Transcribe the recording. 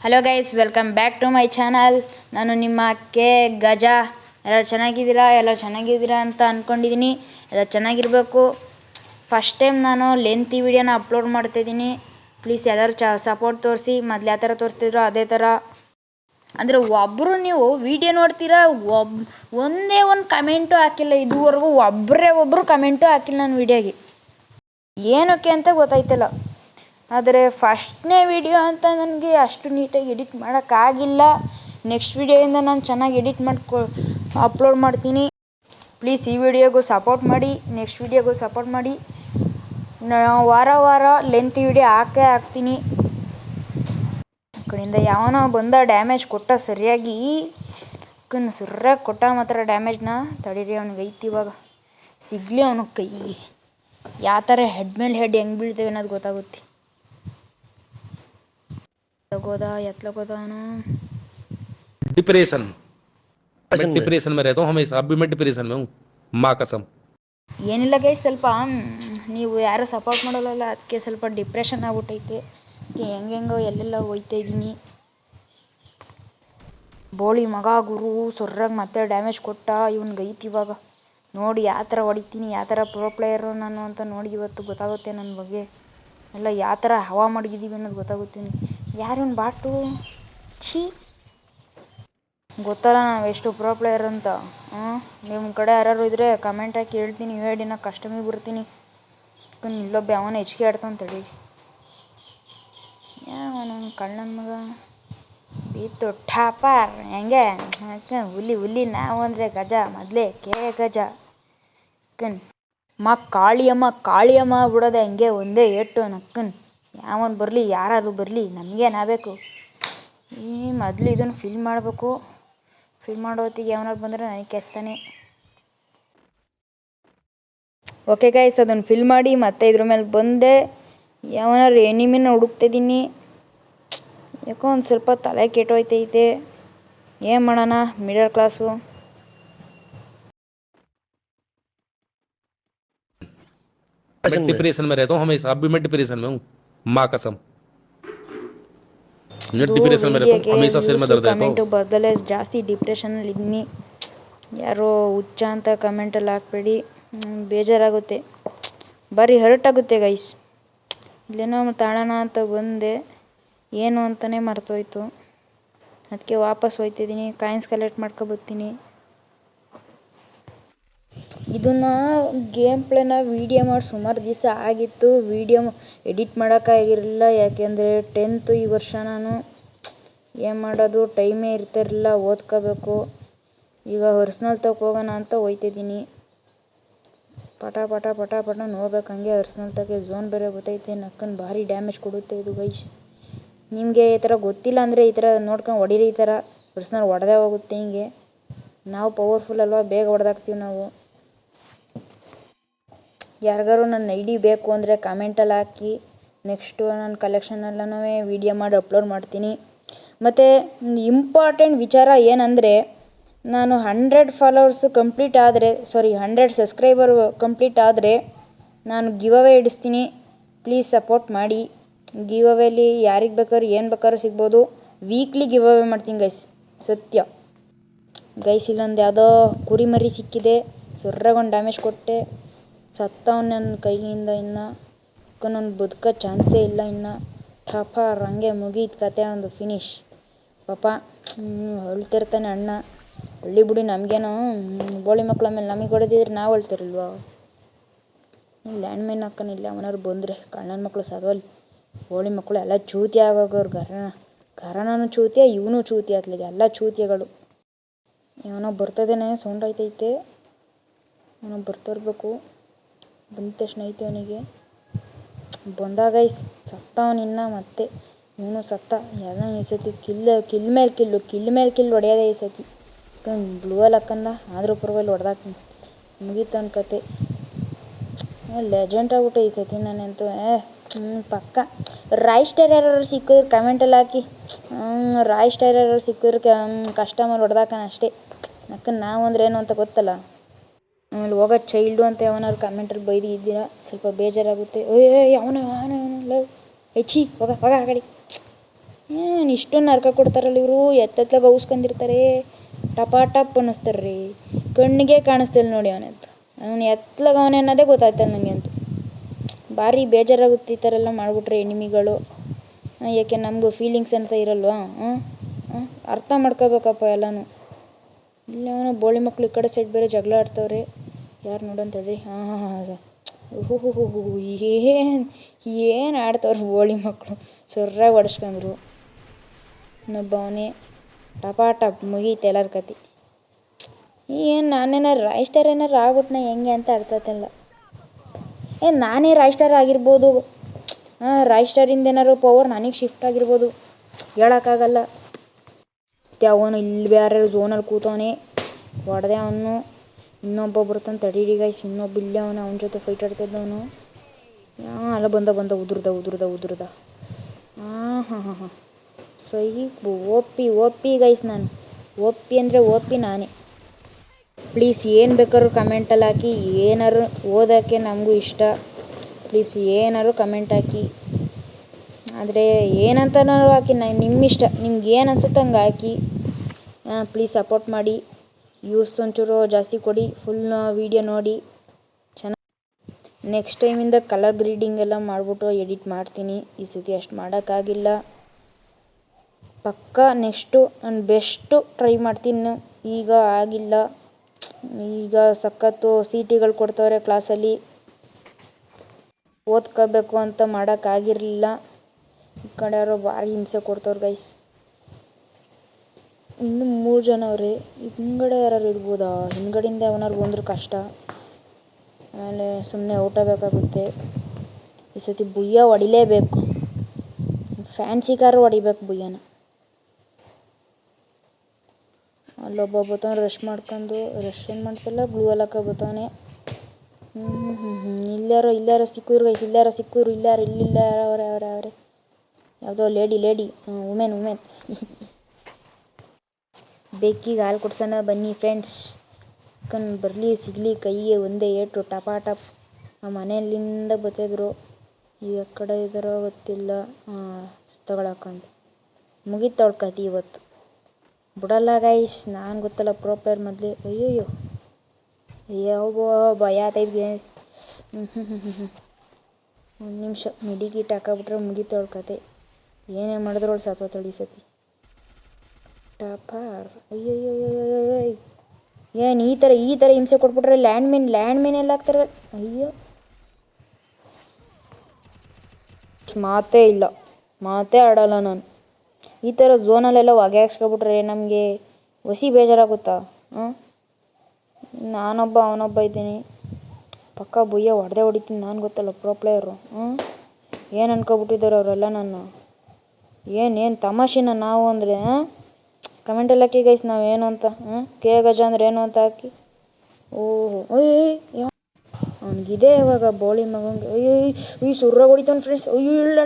Hello guys, welcome back to my channel. ನಾನು ನಿಮ್ಮ K ಗಜ. ಎಲ್ಲರೂ ಚೆನ್ನಾಗಿದ್ದೀರಾ ಅಂತ ಅಂದ್ಕೊಂಡಿದ್ದೀನಿ. ಎಲ್ಲ ಚೆನ್ನಾಗಿರಬೇಕು. ಫಸ್ಟ್ ಟೈಮ್ ನಾನು ಲೆಂತಿ ವೀಡಿಯೋನ ಅಪ್ಲೋಡ್ ಮಾಡ್ತಾಯಿದ್ದೀನಿ. ಪ್ಲೀಸ್ ಎಲ್ಲರೂ ಸಪೋರ್ಟ್ ತೋರಿಸಿ. ಮೊದಲು ಯಾವ ಥರ ತೋರಿಸ್ತಿದ್ರೋ ಅದೇ ಥರ. ಅಂದರೆ ಒಬ್ಬರು ನೀವು ವೀಡಿಯೋ ನೋಡ್ತೀರಾ, ಒಂದೇ ಒಂದು ಕಮೆಂಟು ಹಾಕಿಲ್ಲ. ಇದುವರೆಗೂ ಒಬ್ಬರು ಕಮೆಂಟು ಹಾಕಿಲ್ಲ ನನ್ನ ವೀಡಿಯೋಗೆ. ಏನಕ್ಕೆ ಅಂತ ಗೊತ್ತಾಯ್ತಿಲ್ಲ. ಆದರೆ ಫಸ್ಟ್ನೇ ವಿಡಿಯೋ ಅಂತ ನನಗೆ ಅಷ್ಟು ನೀಟಾಗಿ ಎಡಿಟ್ ಮಾಡೋಕ್ಕಾಗಿಲ್ಲ. ನೆಕ್ಸ್ಟ್ ವಿಡಿಯೋಯಿಂದ ನಾನು ಚೆನ್ನಾಗಿ ಎಡಿಟ್ ಅಪ್ಲೋಡ್ ಮಾಡ್ತೀನಿ. ಪ್ಲೀಸ್ ಈ ವಿಡಿಯೋಗೂ ಸಪೋರ್ಟ್ ಮಾಡಿ, ನೆಕ್ಸ್ಟ್ ವಿಡಿಯೋಗೂ ಸಪೋರ್ಟ್ ಮಾಡಿ. ವಾರ ಲೆಂತ್ ವಿಡಿಯೋ ಹಾಕ್ತೀನಿ. ಆ ಕಡೆಯಿಂದ ಯಾವನೋ ಬಂದ ಡ್ಯಾಮೇಜ್ ಕೊಟ್ಟ ಸರಿಯಾಗಿ ಕೊಟ್ಟ ಮಾತ್ರ ಡ್ಯಾಮೇಜ್ನ. ತಡೀರಿ, ಅವ್ನಿಗೆ ಐತಿ ಇವಾಗ ಸಿಗಲಿ ಅವನ ಕೈಗೆ. ಯಾವ ಥರ ಹೆಡ್ ಮೇಲೆ ಹೆಡ್ ಹೆಂಗೆ ಬೀಳ್ತೇವೆ ಅನ್ನೋದು ಗೊತ್ತಾಗುತ್ತೆ. ಎತ್ಲಗೋದ ಅವನು. डिप्रेशन में रहता हूँ हमेशा. अब भी मैं डिप्रेशन में हूँ, माँ कसम. ಏನಿಲ್ಲ ಗೈಸ್, ಸ್ವಲ್ಪ ನೀವು ಯಾರು ಸಪೋರ್ಟ್ ಮಾಡೋಲ್ಲ, ಅದಕ್ಕೆ ಸ್ವಲ್ಪ ಡಿಪ್ರೆಷನ್ ಆಗ್ಬಿಟ್ಟೈತೆ. ಹೆಂಗೆಂಗೋ ಎಲ್ಲೆಲ್ಲ ಹೋಯ್ತಾ ಇದ್ದೀನಿ. ಬೋಳಿ ಮಗ ಗುರು ಸೊರ್ರಾಗಿ ಮತ್ತೆ ಡ್ಯಾಮೇಜ್ ಕೊಟ್ಟ. ಇವನ್ಗೆ ಐತಿ ಇವಾಗ. ನೋಡಿ ಯಾವ ಥರ ಹೊಡಿತೀನಿ, ಯಾವ ಥರ ಪ್ರೋ ಪ್ಲೇಯರು ನಾನು ಅಂತ ನೋಡಿ ಇವತ್ತು ಗೊತ್ತಾಗುತ್ತೆ ನನ್ನ ಬಗ್ಗೆ. ಎಲ್ಲ ಯಾವ ಥರ ಹವಾ ಮಡಗಿದ್ದೀವಿ ಅನ್ನೋದು ಗೊತ್ತಾಗುತ್ತೆ. ಯಾರು ಬಾಟು ಛೀ, ಗೊತ್ತಲ್ಲ ನಾವು ಎಷ್ಟು ಪ್ರೋ ಪ್ಲೇಯರ್ ಅಂತ. ನಿಮ್ಮ ಕಡೆ ಯಾರು ಇದ್ದರೆ ಕಮೆಂಟ್ ಹಾಕಿ ಹೇಳ್ತೀನಿ. ಹೇಳಿನ ಕಸ್ಟಮಿಗೆ ಬರ್ತೀನಿ. ಇಲ್ಲೊಬ್ಬ ಅವನ ಹೆಚ್ಚಿಗೆ ಆಡ್ತಾನೆ. ತಡಿ, ಯಾವನ ಕಳ್ಳನ ಮಗ ಬೀತು ಠಾಪಾರ್. ಹೆಂಗೆ ಹುಲಿ ನಾವು ಅಂದರೆ ಗಜ, ಮೊದಲೇ ಗಜ ಕನ್. ಕಾಳಿಯಮ್ಮ ಬಿಡೋದೆ ಹಂಗೆ ಒಂದೇ ಏಟು ನಕ್ಕನ್. ಯಾವನ್ ಬರಲಿ, ಯಾರು ಬರಲಿ, ನಮಗೇನಾಗಬೇಕು. ಈ ಮೊದಲು ಇದನ್ನು ಫಿಲ್ ಮಾಡಬೇಕು. ಫಿಲ್ ಮಾಡೋ ಹೊತ್ತಿಗೆ ಯಾವನಾರು ಬಂದರೆ ನನಗೆ ಕೆತ್ತಾನೆ. ಓಕೆ ಗೈಸ್, ಅದನ್ನು ಫಿಲ್ ಮಾಡಿ ಮತ್ತೆ ಇದ್ರ ಮೇಲೆ ಬಂದೆ. ಯಾವನಾರು ಎನಿಮಿನ ಹುಡುಕ್ತಿದ್ದೀನಿ. ಯಾಕೋ ಒಂದು ಸ್ವಲ್ಪ ತಲೆ ಕೆಟ್ಟೋಯ್ತೈತೆ. ಏನು ಮಾಡೋಣ, ಮಿಡಲ್ ಕ್ಲಾಸು. मैं डिप्रेशन में रहता हूँ हमेशा. अब भी मैं डिप्रेशन में हूँ, माँ कसम. डिप्रेशन में रहता हूँ हमेशा. सिर में दर्द रहता ಕಮೆಂಟು ಬದಲೇ ಜಾಸ್ತಿ ಡಿಪ್ರೆಷನಲ್ಲಿ ಇದ್ದೀನಿ. ಯಾರೋ ಹುಚ್ಚ ಅಂತ ಕಮೆಂಟಲ್ಲಿ ಹಾಕ್ಬೇಡಿ, ಬೇಜಾರಾಗುತ್ತೆ. ಭಾರಿ ಹರ್ಟ್ ಆಗುತ್ತೆ ಗೈಸ್. ಇಲ್ಲೇನೋ ತಾಳೋಣ ಅಂತ ಬಂದೆ, ಏನು ಅಂತಲೇ ಮರ್ತೋಯ್ತು. ಅದಕ್ಕೆ ವಾಪಸ್ ಹೋಯ್ತಿದ್ದೀನಿ. Coins collect ಮಾಡ್ಕೊಬರ್ತೀನಿ. ಇದನ್ನು ಗೇಮ್ ಪ್ಲೇನ ವೀಡಿಯೋ ಮಾಡಿ ಸುಮಾರು ದಿವಸ ಆಗಿತ್ತು. ವೀಡಿಯೋ ಎಡಿಟ್ ಮಾಡೋಕ್ಕಾಗಿರಲಿಲ್ಲ. ಯಾಕೆಂದರೆ 10th ಈ ವರ್ಷ. ನಾನು ಏನು ಮಾಡೋದು, ಟೈಮೇ ಇರ್ತಿರಲಿಲ್ಲ. ಓದ್ಕೋಬೇಕು. ಈಗ ಹರ್ಸ್ನಲ್ ಹೋಗೋಣ ಅಂತ ಹೋಯ್ತಿದ್ದೀನಿ. ಪಟ ನೋಡ್ಬೇಕು. ಹಂಗೆ ಹರ್ಸ್ನಲ್ ಝೋನ್ ಬೇರೆ ಗೊತ್ತೈತೆ. ನಕ್ಕನ್ ಭಾರಿ ಡ್ಯಾಮೇಜ್ ಕೊಡುತ್ತೆ ಇದು ಗೈಸ್. ನಿಮಗೆ ಈ ಥರ ಗೊತ್ತಿಲ್ಲ ಅಂದರೆ ಈ ಥರ ನೋಡ್ಕೊಂಡು ಹೊಡೀರಿ. ಈ ಥರ ಹರ್ಸ್ನಲ್ ಹೊಡೆದೇ ಹೋಗುತ್ತೆ. ಹಿಂಗೆ ನಾವು ಪವರ್ಫುಲ್ ಅಲ್ವಾ, ಬೇಗ ಹೊಡೆದಾಕ್ತೀವಿ ನಾವು. ಯಾರಿಗಾರು ನನ್ನ ಐ ಡಿ ಬೇಕು ಅಂದರೆ ಕಮೆಂಟಲ್ಲಿ ಹಾಕಿ. ನೆಕ್ಸ್ಟು ನನ್ನ ಕಲೆಕ್ಷನೆಲ್ಲನೂ ವೀಡಿಯೋ ಮಾಡಿ ಅಪ್ಲೋಡ್ ಮಾಡ್ತೀನಿ. ಮತ್ತು ಇಂಪಾರ್ಟೆಂಟ್ ವಿಚಾರ ಏನಂದರೆ, ನಾನು 100 ಫಾಲೋವರ್ಸು ಕಂಪ್ಲೀಟ್ ಆದರೆ 100 ಸಬ್ಸ್ಕ್ರೈಬರ್ ಕಂಪ್ಲೀಟ್ ಆದರೆ ನಾನು ಗಿವ್ ಅವೇ ಇಡಿಸ್ತೀನಿ. ಪ್ಲೀಸ್ ಸಪೋರ್ಟ್ ಮಾಡಿ. ಗಿವ್ ಅವೇಲಿ ಯಾರಿಗೆ ಬೇಕಾದ್ರೂ ಏನು ಬೇಕಾದ್ರೂ ಸಿಗ್ಬೋದು. ವೀಕ್ಲಿ ಗಿವ್ ಅವೇ ಮಾಡ್ತೀನಿ ಗೈಸ್, ಸತ್ಯ ಗೈಸ್. ಇಲ್ಲೊಂದು ಯಾವುದೋ ಕುರಿಮರಿ ಸಿಕ್ಕಿದೆ. ಸೊರ್ರಾಗೊಂದು ಡ್ಯಾಮೇಜ್ ಕೊಟ್ಟೆ. ಸತ್ತವನು ನನ್ನ ಕೈಯಿಂದ. ಇನ್ನು ಒಂದು ಬದುಕೋ ಚಾನ್ಸೇ ಇಲ್ಲ. ಇನ್ನು ಠಪಾರ್ ಹಂಗೆ ಮುಗೀತು ಕತೆ, ಒಂದು ಫಿನಿಶ್. ಪಾಪ ಅಳ್ತಿರ್ತಾನೆ ಅಣ್ಣ. ಹಳ್ಳಿ ಬಿಡಿ, ನಮಗೇನೋ ಬೋಳಿ ಮಕ್ಕಳ ಮೇಲೆ ನಮಗೆ ಹೊಡೆದಿದ್ರೆ ನಾವು ಅಳ್ತಿರಲ್ವ. Land main ಹಾಕೋನಿಲ್ಲ. ಅವನಾರು ಬಂದರೆ ಕಣ್ಣನ ಮಕ್ಕಳು ಸದವಲ್ಲಿ. ಬೋಳಿ ಮಕ್ಕಳು ಎಲ್ಲ ಚೂತಿ ಆಗೋಗವ್ರು. ಗರನೂ ಚೂತಿಯ, ಇವನು ಚೂತಿ ಅತ್ಲಿಗೆ, ಎಲ್ಲ ಚೂತಿಯಗಳು. ಏನೋ ಬರ್ತದೇನೆ, ಸೌಂಡ್ ಆಯ್ತೈತೆ. ಅವನು ಬರ್ತಿರ್ಬೇಕು. ಬಂದ ತಕ್ಷಣ ಐತೆ ಅವನಿಗೆ. ಬಂದಾಗ ಸತ್ತವನಿನ್ನ. ಮತ್ತೆ ಇವನು ಸತ್ತ. ಎಲ್ಲ ಈ ಸತಿ ಕಿಲ್ ಮೇಲೆ ಕಿಲ್ ಹೊಡೆಯೋದೇ ಈ ಸತಿ. ಬ್ಲೂವಲ್ಲಿ ಹಾಕಂದ, ಆದರೂ ಪರವಾಗಿ ಹೊಡೆದಾಕ್ತೀನಿ. ಮುಗೀತು ಅವನ ಕತೆ. ಲೆಜೆಂಡ್ ಆಗ್ಬಿಟ್ಟೆ ಈ ಸತಿ ನಾನಂತೂ. ಪಕ್ಕ ರಾಯ್ ಸ್ಟಾರ್ ಯಾರು ಸಿಕ್ಕಿದ್ರು ಕಮೆಂಟಲ್ಲಿ ಹಾಕಿ. ರಾಯ್ ಸ್ಟಾರ್ ಯಾರು ಸಿಕ್ಕಿದ್ರು ಕಸ್ಟಮರ್ ಹೊಡೆದಾಕನ ಅಷ್ಟೇ. ನಕ್ಕನ್ನು ನಾವು ಅಂದರೆ ಏನು ಅಂತ ಗೊತ್ತಲ್ಲ. ಆಮೇಲೆ ಹೋಗೋ ಚೈಲ್ಡು ಅಂತ ಯಾವನಾರು ಕಮೆಂಟಲ್ಲಿ ಬೈದು ಇದ್ದೀರಾ, ಸ್ವಲ್ಪ ಬೇಜಾರಾಗುತ್ತೆ. ಅವನು ಹೆಚ್ಚಿ ಹೋಗ ಆ ಕಡೆ. ಏನು ಇಷ್ಟೊಂದು ನರ್ಕ ಕೊಡ್ತಾರಲ್ಲ ಇವರು, ಎತ್ತೆತ್ಲಾಗ ಔಸ್ಕೊಂಡಿರ್ತಾರೆ, ಟಪ್ ಅನ್ನಿಸ್ತಾರೆ ರೀ. ಕಣ್ಣಿಗೆ ಕಾಣಿಸ್ತಿಲ್ಲ ನೋಡಿ ಅವನಂತ, ಅವನು ಎತ್ಲಾಗ ಅವನೇ ಅನ್ನೋದೇ ಗೊತ್ತಾಯ್ತಲ್ಲ ನನಗೆ ಅಂತೂ. ಭಾರಿ ಬೇಜಾರಾಗುತ್ತೆ ಈ ಥರ ಎಲ್ಲ ಮಾಡಿಬಿಟ್ರೆ ಎನಿಮಿಗಳು. ಯಾಕೆ ನಮಗೂ ಫೀಲಿಂಗ್ಸ್ ಅಂತ ಇರಲ್ವಾ? ಅರ್ಥ ಮಾಡ್ಕೋಬೇಕಪ್ಪ ಎಲ್ಲನೂ. ಇಲ್ಲ ಅವನು ಬೋಳಿ ಮಕ್ಕಳು ಈ ಕಡೆ ಸೈಡ್ ಬೇರೆ ಜಗಳ ಆಡ್ತವ್ರೆ. ಯಾರು ನೋಡಂತ ಹೇಳ್ರಿ. ಓಹೋ ಏನು ಆಡ್ತವ್ರು ಬೋಳಿ ಮಕ್ಕಳು, ಸರ್ರಾಗಿ ಹೊಡೆಸ್ಕೊಂಡ್ರು. ಇನ್ನೊಬ್ಬವನೇ ಟಪ್ ಮುಗೀತು ಎಲ್ಲರ ಕತೆ. ಏನು ನಾನೇನಾರು ರಾಯ್ ಸ್ಟಾರ್ ಏನಾರು ಆಗ್ಬಿಟ್ನ ಹೆಂಗೆ ಅಂತ ಅರ್ಥ ಆಗ್ತಿಲ್ಲ. ನಾನೇ ರಾಯ್ ಸ್ಟಾರ್ ಆಗಿರ್ಬೋದು, ರಾಯ್ ಸ್ಟಾರಿಂದ ಏನಾರು ಪವರ್ ನನಗೆ ಶಿಫ್ಟ್ ಆಗಿರ್ಬೋದು, ಹೇಳೋಕ್ಕಾಗಲ್ಲ. ಅವನು ಇಲ್ಲಿ ಬೇರೆ ಝೋನಲ್ಲಿ ಕೂತವನೇ, ಹೊಡೆದೆ ಅವನು. ಇನ್ನೊಬ್ಬ ಬರ್ತಾನೆ ತಡೀರಿ ಗೈಸ್, ಇನ್ನೊಬ್ಬ ಇಲ್ಲೇ ಅವನು, ಅವನ ಜೊತೆ ಫೈಟ್ ಆಡ್ತಿದ್ದವನು. ಅಲ್ಲ ಬಂದ ಉದುರ್ದ. ಹಾಂ ಸಹಿ. ಒಪ್ಪಿ ಗೈಸ್, ನಾನು ಒಪ್ಪಿ ಅಂದರೆ ಒಪ್ಪಿ ನಾನೇ. ಪ್ಲೀಸ್ ಏನು ಬೇಕಾದ್ರೂ ಕಮೆಂಟಲ್ಲಿ ಹಾಕಿ, ಏನಾದ್ರು ಓದೋಕ್ಕೆ ನಮಗೂ ಇಷ್ಟ. ಪ್ಲೀಸ್ ಏನಾದ್ರು ಕಮೆಂಟ್ ಹಾಕಿ, ಆದರೆ ಏನಂತನಾದ್ರು ಹಾಕಿ, ನಿಮ್ಮಿಷ್ಟ, ನಿಮ್ಗೆ ಏನು ಅನ್ಸುತ್ತೆ ಹಂಗೆ ಹಾಕಿ. ಪ್ಲೀಸ್ ಸಪೋರ್ಟ್ ಮಾಡಿ, ವ್ಯೂಸ್ ಒಂಚೂರು ಜಾಸ್ತಿ ಕೊಡಿ, ಫುಲ್ ವೀಡಿಯೋ ನೋಡಿ. ಚೆನ್ನಾಗಿ ನೆಕ್ಸ್ಟ್ ಟೈಮಿಂದ ಕಲರ್ ಗ್ರೀಡಿಂಗ್ ಎಲ್ಲ ಮಾಡಿಬಿಟ್ಟು ಎಡಿಟ್ ಮಾಡ್ತೀನಿ. ಈ ಸತಿ ಅಷ್ಟು ಮಾಡೋಕ್ಕಾಗಿಲ್ಲ. ಪಕ್ಕ ನೆಕ್ಸ್ಟು ನಾನು ಬೆಸ್ಟು ಟ್ರೈ ಮಾಡ್ತೀನಿ. ಈಗ ಆಗಿಲ್ಲ, ಈಗ ಸಖತ್ತು CTಗಳು ಕೊಡ್ತವ್ರೆ ಕ್ಲಾಸಲ್ಲಿ, ಓದ್ಕೋಬೇಕು ಅಂತ ಮಾಡೋಕ್ಕಾಗಿರಲಿಲ್ಲ. ಈ ಕಡೆ ಯಾರೋ ಭಾರಿ ಹಿಂಸೆ ಕೊಡ್ತವ್ರು ಗೈಸ್. ಇನ್ನು 3 ಜನ ಅವರೇ. ಹಿಂಗಡೆ ಯಾರು ಇರ್ಬೋದಾ? ಹಿಂದ್ಗಡೆಯಿಂದ ಅವನಾರು ಬಂದ್ರೆ ಕಷ್ಟ. ಆಮೇಲೆ ಸುಮ್ಮನೆ ಔಟ ಬೇಕಾಗುತ್ತೆ. ಈ ಸತಿ ಬುಯ್ಯ ಹೊಡಿಲೇಬೇಕು, ಫ್ಯಾನ್ಸಿ ಕಾರು ಹೊಡಿಬೇಕು ಬುಯ್ಯನ. ಅಲ್ಲೊಬ್ಬ ಬತ್ತಾನೆ ರಶ್ ಏನು ಮಾಡ್ತಿಲ್ಲ, ಗ್ಲೂ ಎಲ್ಲ ಬತ್ತಾನೆ. ಇಲ್ಲಾರೋ ಸಿಕ್ಕೂರು ಗೈಸ್, ಅವರೇ ಯಾವುದೋ ಲೇಡಿ ವುಮೆನ್ ಬೆಕ್ಕಿಗೆ ಹಾಲು ಕೊಡ್ಸೋಣ ಬನ್ನಿ ಫ್ರೆಂಡ್ಸ್. ಬರಲಿ ಸಿಗಲಿ ಕೈಗೆ ಒಂದೇ ಏಟು ಟಪ್. ಆ ಮನೆಯಲ್ಲಿಂದ ಬತ್ತಿದ್ರು, ಈಗ ಕಡೆ ಇದ್ದಾರೋ ಗೊತ್ತಿಲ್ಲ. ತಗೊಳಕ್ಕಂತ ಮುಗೀತು ಕತಿ ಇವತ್ತು. ಬಿಡಲ್ಲ ಗೈಸ್, ನಾನು ಗೊತ್ತಲ್ಲ ಪ್ರೋ ಪ್ಲೇಯರ್ ಮೊದಲೇ. ಅಯ್ಯೋ ಭಯ ಆತೈತೆ. ಒಂದು ನಿಮಿಷ ಮಿಡಿಗಿಟ್ ಹಾಕಬಿಟ್ರೆ ಮುಗೀತು ಕತೆ. ಏನೇ ಮಾಡಿದ್ರು ಅವಳು ಸತ್ತೋತಳಿ ಸತಿ. ಟಪಾರ್. ಅಯ್ಯಯ್ಯೋ ಏನು ಈ ಥರ ಹಿಂಸೆ ಕೊಟ್ಬಿಟ್ರೆ ಲ್ಯಾಂಡ್ ಮೈನ್ ಎಲ್ಲ ಹಾಕ್ತಾರೆ. ಅಯ್ಯೋ ಮಾತೇ ಆಡಲ್ಲ ನಾನು. ಈ ಥರ ಝೋನಲ್ಲೆಲ್ಲ ಹೊಗೆ ಹಾಕ್ಸ್ಕೊಬಿಟ್ರೆ ನಮಗೆ ಹೊಸಿ ಬೇಜಾರಾಗುತ್ತಾ? ಅವನೊಬ್ಬ ಇದ್ದೀನಿ, ಪಕ್ಕ ಬುಯ್ಯ ಹೊಡಿತೀನಿ ನಾನು, ಗೊತ್ತಲ್ಲ ಪ್ರೋ ಪ್ಲೇಯರು. ಏನು ಅನ್ಕೊಬಿಟ್ಟಿದ್ದಾರೆ ಅವರೆಲ್ಲ ನನ್ನ. ಏನು ತಮಾಷೆನ ನಾವು ಅಂದರೆ? ಕಮೆಂಟಲ್ಲಿ ಹಾಕಿ ಗೈಸ್ ನಾವೇನು ಅಂತ. ಕೆ ಗಜ ಅಂದ್ರೆ ಏನು ಅಂತ ಹಾಕಿ. ಓಹೋ ಅವನಿಗಿದೆ ಇವಾಗ ಬೋಳಿ ಮಗಂಗೆ. ಸುರ್ರಾಗಿ ಹೊಡಿತಾನೆ ಫ್ರೆಂಡ್ಸ್. ಇಲ್ಲ